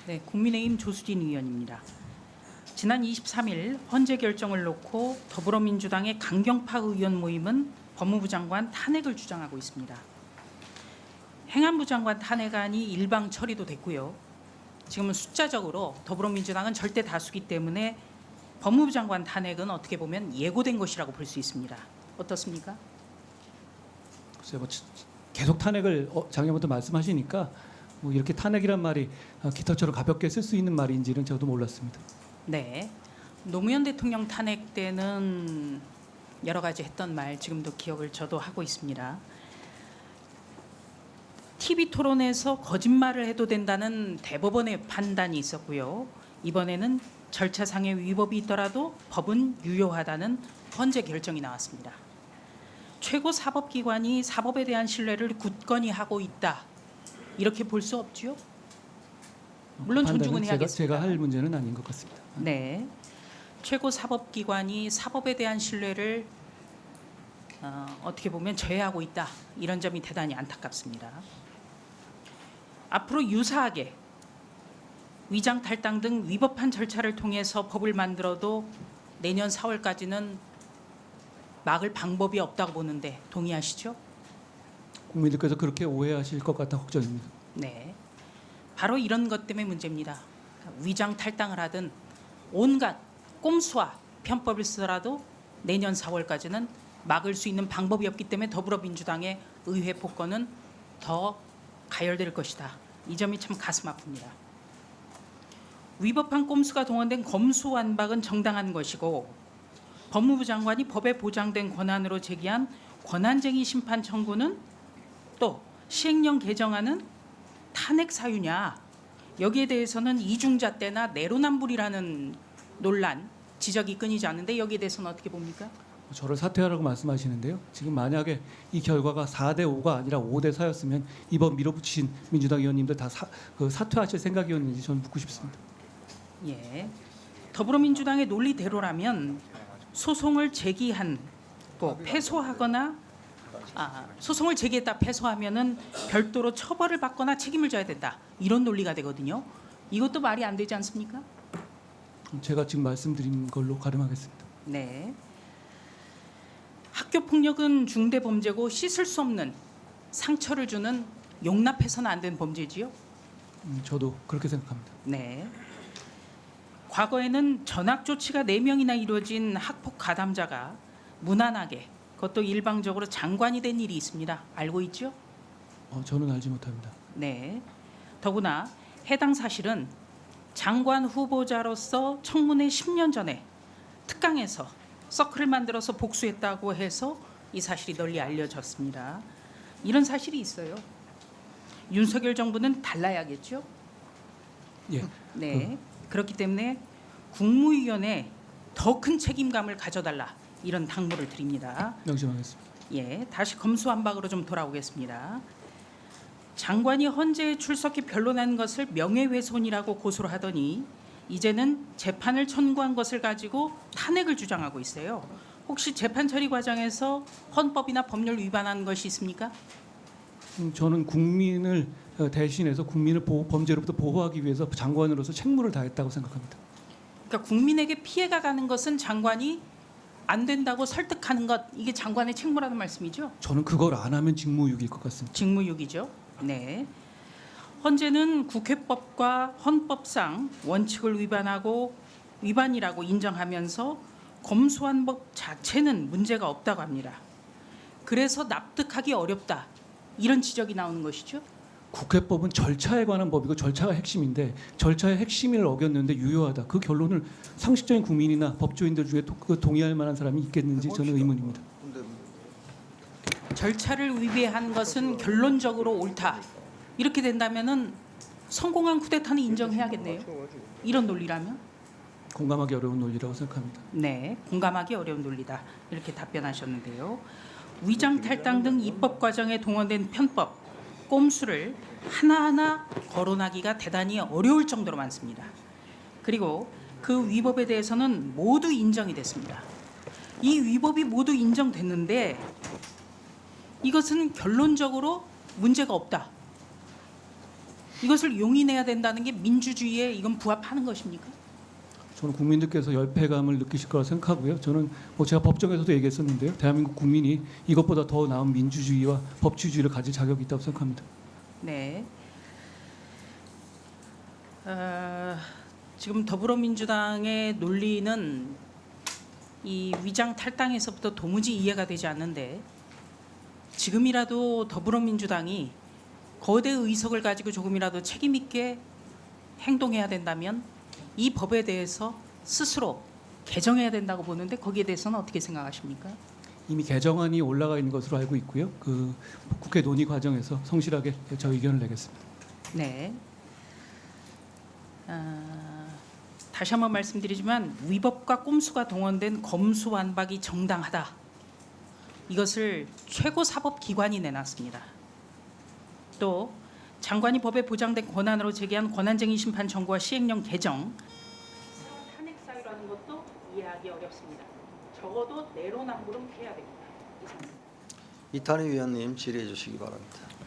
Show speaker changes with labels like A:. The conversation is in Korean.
A: 네, 국민의힘 조수진 의원입니다. 지난 23일 헌재 결정을 놓고 더불어민주당의 강경파 의원 모임은 법무부 장관 탄핵을 주장하고 있습니다. 행안부 장관 탄핵안이 일방 처리도 됐고요. 지금은 숫자적으로 더불어민주당은 절대 다수기 때문에 법무부 장관 탄핵은 어떻게 보면 예고된 것이라고 볼 수 있습니다. 어떻습니까?
B: 글쎄요, 계속 탄핵을 작년부터 말씀하시니까 뭐 이렇게 탄핵이란 말이 깃털처럼 가볍게 쓸 수 있는 말인지는 저도 몰랐습니다.
A: 네, 노무현 대통령 탄핵 때는 여러 가지 했던 말 지금도 기억을 저도 하고 있습니다. TV 토론에서 거짓말을 해도 된다는 대법원의 판단이 있었고요. 이번에는 절차상의 위법이 있더라도 법은 유효하다는 헌재 결정이 나왔습니다. 최고 사법기관이 사법에 대한 신뢰를 굳건히 하고 있다. 이렇게 볼 수 없죠? 물론 존중은 해야겠습니다.
B: 제가 할 문제는 아닌 것 같습니다.
A: 네, 최고 사법기관이 사법에 대한 신뢰를 어떻게 보면 저해하고 있다. 이런 점이 대단히 안타깝습니다. 앞으로 유사하게 위장 탈당 등 위법한 절차를 통해서 법을 만들어도 내년 4월까지는 막을 방법이 없다고 보는데 동의하시죠?
B: 국민들께서 그렇게 오해하실 것 같아 걱정입니다.
A: 네, 바로 이런 것 때문에 문제입니다. 위장 탈당을 하든 온갖 꼼수와 편법을 쓰더라도 내년 4월까지는 막을 수 있는 방법이 없기 때문에 더불어민주당의 의회 폭거는 더 가열될 것이다. 이 점이 참 가슴 아픕니다. 위법한 꼼수가 동원된 검수완박은 정당한 것이고 법무부 장관이 법에 보장된 권한으로 제기한 권한쟁의 심판 청구는 또 시행령 개정안은 탄핵 사유냐, 여기에 대해서는 이중잣 대나 내로남불이라는 논란, 지적이 끊이지 않는데 여기에 대해서는 어떻게 봅니까?
B: 저를 사퇴하라고 말씀하시는데요. 지금 만약에 이 결과가 4대 5가 아니라 5대 4였으면 이번 밀어붙이신 민주당 의원님들 다 사퇴하실 생각이었는지 저는 묻고 싶습니다.
A: 예, 더불어민주당의 논리대로라면 소송을 제기하고 패소하거나 소송을 제기했다 패소하면은 별도로 처벌을 받거나 책임을 져야 된다. 이런 논리가 되거든요. 이것도 말이 안 되지 않습니까?
B: 제가 지금 말씀드린 걸로 가름하겠습니다.
A: 네. 학교 폭력은 중대 범죄고 씻을 수 없는 상처를 주는 용납해서는 안 되는 범죄지요.
B: 저도 그렇게 생각합니다.
A: 네. 과거에는 전학 조치가 4명이나 이루어진 학폭 가담자가 무난하게 그것도 일방적으로 장관이 된 일이 있습니다. 알고 있죠?
B: 저는 알지 못합니다.
A: 네. 더구나 해당 사실은 장관 후보자로서 청문회 10년 전에 특강에서 서클을 만들어서 복수했다고 해서 이 사실이 널리 알려졌습니다. 이런 사실이 있어요. 윤석열 정부는 달라야겠죠?
B: 예.
A: 네. 그렇기 때문에 국무위원회 더 큰 책임감을 가져달라. 이런 당부를 드립니다.
B: 명심하겠습니다.
A: 예, 다시 검수완박으로 좀 돌아오겠습니다. 장관이 헌재에 출석해 변론한 것을 명예훼손이라고 고소를 하더니 이제는 재판을 청구한 것을 가지고 탄핵을 주장하고 있어요. 혹시 재판 처리 과정에서 헌법이나 법률 위반한 것이 있습니까?
B: 저는 국민을 대신해서 국민을 범죄로부터 보호하기 위해서 장관으로서 책무를 다했다고 생각합니다.
A: 그러니까 국민에게 피해가 가는 것은 장관이 안 된다고 설득하는 것, 이게 장관의 책무라는 말씀이죠?
B: 저는 그걸 안 하면 직무유기일 것 같습니다.
A: 직무유기죠. 네. 헌재는 국회법과 헌법상 원칙을 위반이라고 인정하면서 검수완박 자체는 문제가 없다고 합니다. 그래서 납득하기 어렵다. 이런 지적이 나오는 것이죠.
B: 국회법은 절차에 관한 법이고 절차가 핵심인데 절차의 핵심을 어겼는데 유효하다. 그 결론을 상식적인 국민이나 법조인들 중에 동의할 만한 사람이 있겠는지 저는 의문입니다.
A: 절차를 위배한 것은 결론적으로 옳다. 이렇게 된다면은 성공한 쿠데타는 인정해야겠네요. 이런 논리라면?
B: 공감하기 어려운 논리라고 생각합니다.
A: 네, 공감하기 어려운 논리다. 이렇게 답변하셨는데요. 위장 탈당 등 입법 과정에 동원된 편법, 꼼수를 하나하나 거론하기가 대단히 어려울 정도로 많습니다. 그리고 그 위법에 대해서는 모두 인정이 됐습니다. 이 위법이 모두 인정됐는데 이것은 결론적으로 문제가 없다. 이것을 용인해야 된다는 게 민주주의에 이건 부합하는 것입니까?
B: 저는 국민들께서 열패감을 느끼실 거라 생각하고요. 저는 뭐 제가 법정에서도 얘기했었는데요. 대한민국 국민이 이것보다 더 나은 민주주의와 법치주의를 가질 자격이 있다고 생각합니다.
A: 네. 지금 더불어민주당의 논리는 이 위장 탈당에서부터 도무지 이해가 되지 않는데 지금이라도 더불어민주당이 거대 의석을 가지고 조금이라도 책임 있게 행동해야 된다면 이 법에 대해서 스스로 개정해야 된다고 보는데 거기에 대해서는 어떻게 생각하십니까?
B: 이미 개정안이 올라가 있는 것으로 알고 있고요. 그 국회 논의 과정에서 성실하게 저 의견을 내겠습니다.
A: 네. 다시 한번 말씀드리지만 위법과 꼼수가 동원된 검수완박이 정당하다. 이것을 최고사법기관이 내놨습니다. 또 장관이 법에 보장된 권한으로 제기한 권한쟁의 심판 청구와 시행령 개정 탄핵 사유라는 것도 이해하기 어렵습니다. 적어도 내로남불은 피해야 됩니다. 이상입니다.
C: 이탄희 위원님 질의해 주시기 바랍니다.